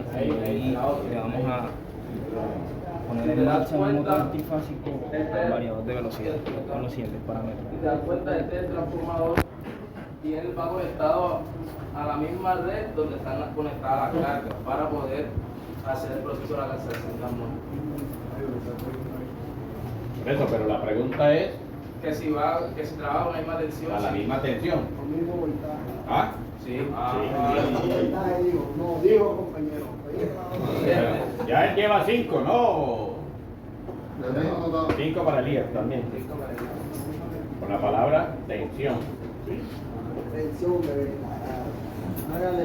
batería. Y le vamos a poner en marcha un motor trifásico con variador de velocidad con los siguientes parámetros. Si te das cuenta, este transformador va conectado a la misma red donde están conectadas las cargas para poder hacer el proceso de la cancelación de amor. Por eso, pero la pregunta es Que si trabaja con la misma tensión. a la misma tensión. ¿Ah? Sí. No digo, compañero. Ya él lleva 5, ¿no? 5 para Elías también. Con la palabra tensión. Atención, bebé. Hágale.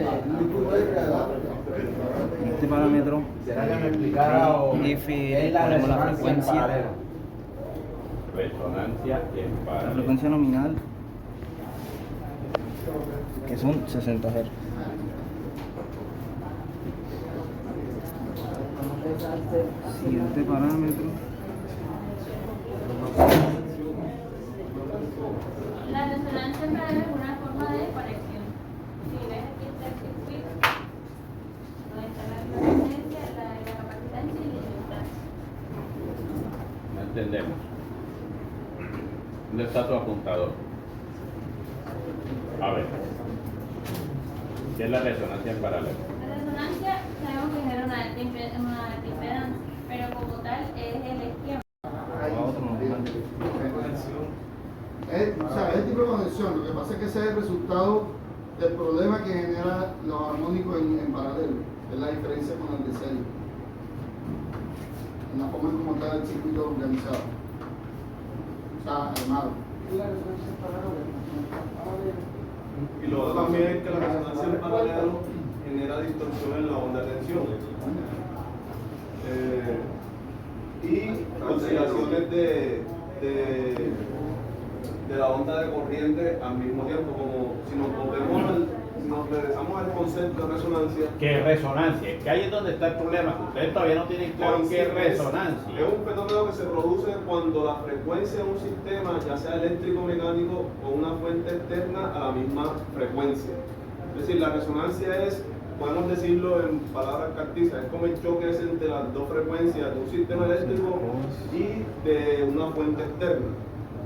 En este parámetro ¿Será que me explicara o F es la ponemos la resonancia en frecuencia. paralelo? Resonancia en La paralelo. frecuencia nominal, que son 60 Hz. Siguiente parámetro. La resonancia en paralelo es una forma de conexión. Si ves aquí está el circuito, donde está la resistencia, la capacitancia y la inductancia. No entendemos. ¿Dónde está tu apuntador? A ver. ¿Qué es la resonancia en paralelo? La resonancia sabemos que genera una alta impedancia, pero como tal es el esquema. Es tipo de conexión, lo que pasa es que ese es el resultado del problema que genera los armónicos en paralelo, es la diferencia con el de serie, en la forma en cómo está el circuito organizado, o sea, armado. Y lo otro también es que la resonancia en paralelo genera distorsión en la onda de tensión. Y oscilaciones de la onda de corriente al mismo tiempo, como si nos regresamos al concepto de resonancia. ¿Qué es resonancia? Es que ahí es donde está el problema, que ustedes todavía no tienen claro qué es resonancia. Es un fenómeno que se produce cuando la frecuencia de un sistema, ya sea eléctrico, mecánico o una fuente externa, a la misma frecuencia. Es decir, la resonancia es, podemos decirlo en palabras cartesianas, es como el choque es entre las dos frecuencias de un sistema eléctrico y de una fuente externa.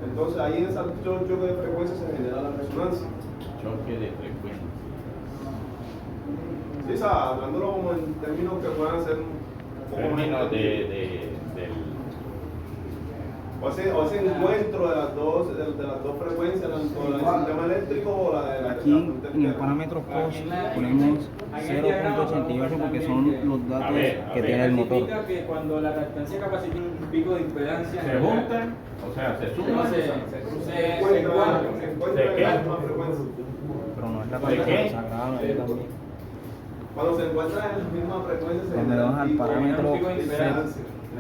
Entonces ahí en ese choque de frecuencias se genera la resonancia. Choque de frecuencia. Sí, o sea, hablándolo como en términos que puedan ser un poco más Términos entendibles. O ese encuentro de las dos frecuencias, tanto la del sistema eléctrico o la de la Aquí fuente en el externa. parámetro cost ponemos 0.88 porque son los datos que tiene el motor. Significa que cuando la reactancia capacitiva tiene un pico de impedancia Se juntan, o sea, se suman. Se encuentran en la misma frecuencia. Pero no es la ¿De qué? palabra sagrada, no es también. Cuando se encuentran en la misma frecuencia se Cuando genera vamos al pico parámetro de impedancia en el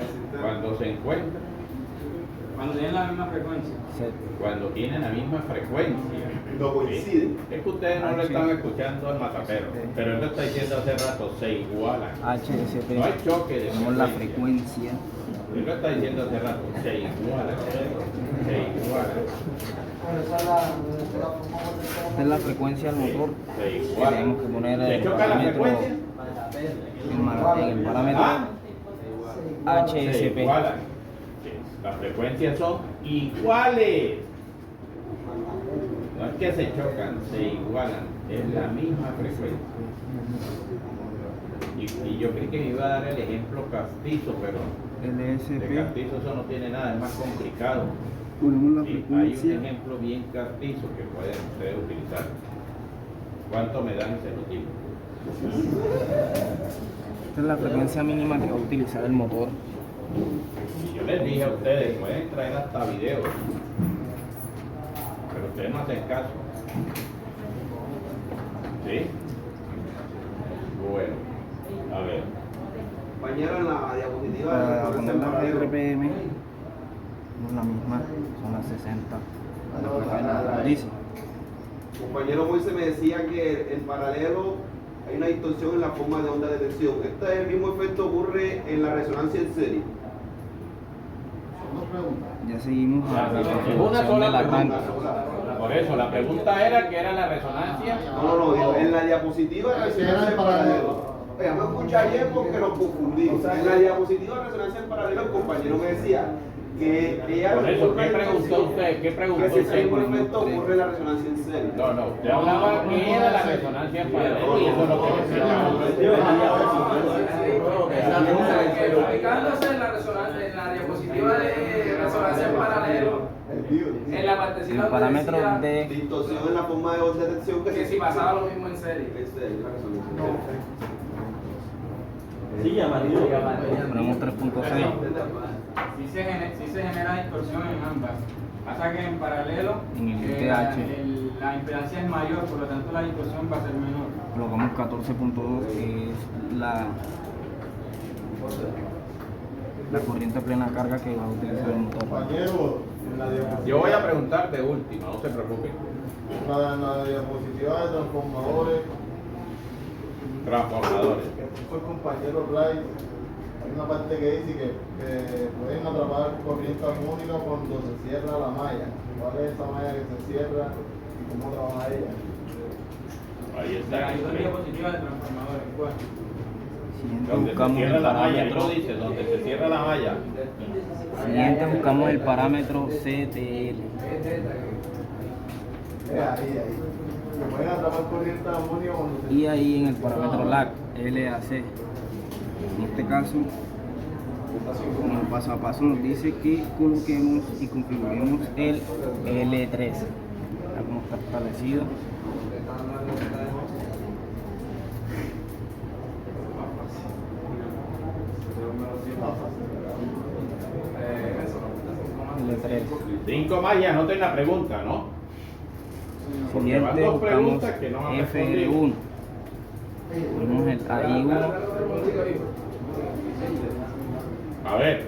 sistema. Cuando se encuentran, cuando tienen la misma frecuencia. cuando tienen la misma frecuencia. No coinciden. Es que ustedes no lo están escuchando al matapero, pero él lo está diciendo hace rato, se igualan. HSP, No hay choque de tenemos la frecuencia. frecuencia. Él lo está diciendo hace rato, se igualan. Se igualan. Esta es la frecuencia del motor. Se Que igualan. tenemos que poner ¿Se el choca la parámetro, frecuencia? en el parámetro ¿Ah? Se HSP. igualan. Las frecuencias son iguales. No es que se chocan, se igualan. Es la misma frecuencia. Y yo creí que me iba a dar el ejemplo castizo, pero de LSP, castizo eso no tiene nada, es más complicado. ponemos la Sí, hay un frecuencia. ejemplo bien castizo que pueden ustedes utilizar. ¿Cuánto me dan ese motivo? Esta es la frecuencia mínima que va a utilizar el motor. Y yo les dije a ustedes, pueden traer hasta videos, pero ustedes no hacen caso. ¿Sí? Bueno, a ver. Compañero, en la diapositiva de Para resonancia poner en la paralelo. RPM, no es la misma, son las 60. La dice. Compañero Moisés me decía que en paralelo hay una distorsión en la forma de onda de tensión. Este es el mismo efecto ocurre en la resonancia en serie. Son dos preguntas. Ya seguimos a la Es una reproducción sola del arranque. pregunta. Por eso, la pregunta era que era la resonancia. No, en la diapositiva de Ese era resonancia el en paralelo. paralelo. Oiga, me escucha bien porque nos confundimos. En la diapositiva de resonancia en paralelo, el compañero me decía que ella Por eso, ¿qué preguntó usted? ¿Qué preguntó que si usted? ese mismo efecto ocurre en la resonancia en serie. No, usted hablaba que era la resonancia en paralelo y eso es lo que decía. Ubicándose en la diapositiva de resonancia en paralelo, en la partecita El parámetro donde decía de Distorsión en la forma de detección que si pasaba lo mismo en serie. En serie, la resonancia en serie. Sí, llamativo. ponemos 3.6. Sí se genera distorsión en ambas. Pasa que en paralelo En el la, TH. la impedancia es mayor, por lo tanto la distorsión va a ser menor. Colocamos 14.2, que es la corriente plena carga que va a utilizar el motor. Compañero, en la diapositiva, Yo voy a preguntar de última, no se preocupe. en la diapositiva de transformadores Transformadores. que puso el compañero Ray, hay una parte que dice que pueden atrapar corriente armónica cuando se cierra la malla. ¿Cuál es esa malla que se cierra y cómo trabaja ella? Ahí está. Hay dos diapositivas de transformadores. ¿Cuál? Siguiente Donde se buscamos cierra el la malla, ahí parámetro. lo dice, donde se cierra la malla. Siguiente buscamos el parámetro CTL. Ahí. Se pueden atrapar corriente armónica cuando se Y ahí en el parámetro LAC, LAC. En este caso, como paso a paso nos dice que coloquemos y configuremos el L3. Ya como está establecido. L3. 5 más y anoten la pregunta, ¿no? Porque van Siguiente dos buscamos preguntas que no han respondido. FR1. Ponemos el AI1. A ver,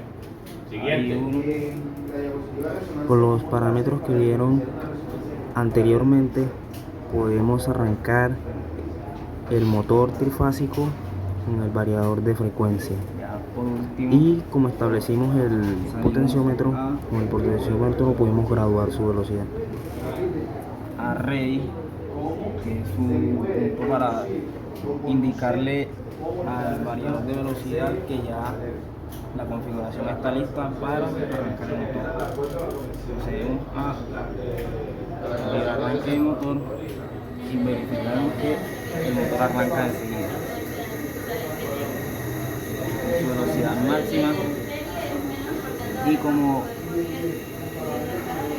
siguiente. AI1. Con los parámetros que vieron anteriormente podemos arrancar el motor trifásico con el variador de frecuencia. Ya por último. Y como establecimos el potenciómetro, con el potenciómetro podemos graduar su velocidad. Array, que es un punto para indicarle al variador de velocidad que ya la configuración está lista para arrancar el motor. Procedemos a el arranque del motor y verificamos que el motor arranca enseguida. Su velocidad máxima, y como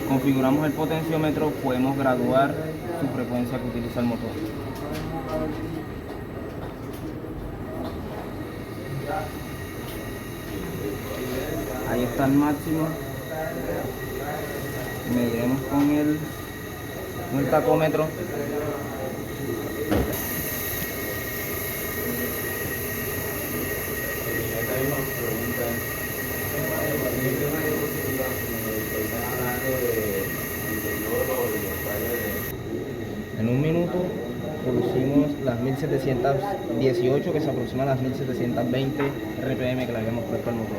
configuramos el potenciómetro podemos graduar su frecuencia que utiliza el motor. Ahí está el máximo. Mediremos con el tacómetro. En un minuto producimos las 1718, que se aproximan a las 1720 RPM que le habíamos puesto al motor.